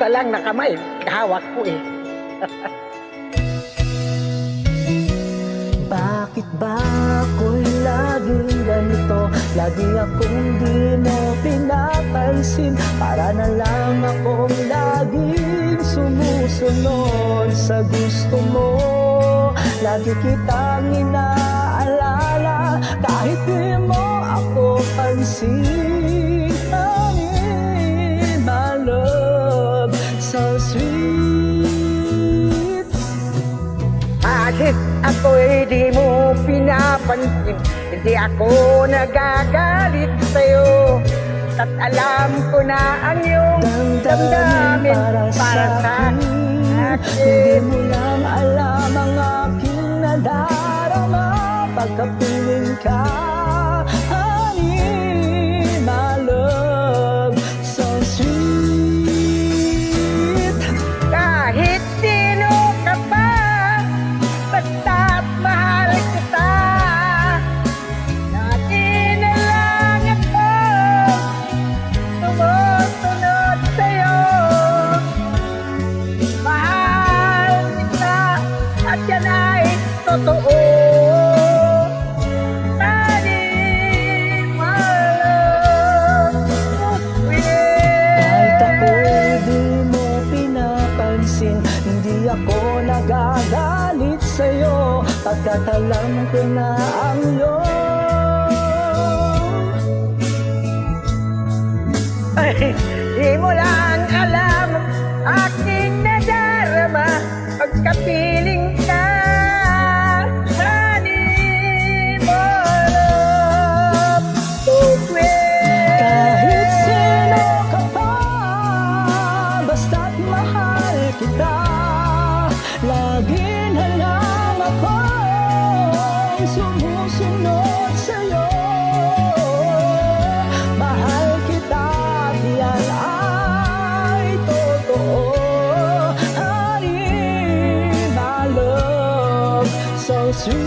isa lang na kamay, hawak ko eh. Bakit ba ako'y laging ganito? Lagi akong di mo pinapansin. Para na lang akong laging sumusunod sa gusto mo. Lagi kitang inaalala kahit di mo ako pansin. Honey, my love, so sweet. Kahit ako'y di mo pinapansin, hindi ako nagagalit sa'yo. At alam ko na ang iyong damdamin para sa akin. Hindi mo lang alam ang aking nadarama pagkapiling ka. Honey, my love, so sweet. Kahit sino ka pa, basta't mahal kita. Lagi na lang ako sumusunod sa'yo. Mahal kita at yan ay totoo. Honey, my love, so sweet. Kahit ako'y di mo pinapansin, hindi ako nagagalit sa'yo pagkat alam ko na ang iyong Ay, di mo lang alam aking nadarama pagkapiling ka. Honey, my love, so sweet. kahit sino ka pa, basta't mahal kita. Lagi na lang akong sumusunod sa'yo. Mahal kita, yan ay totoo. Honey, my love, so sweet.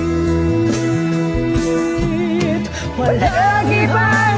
Walang Walang iba iba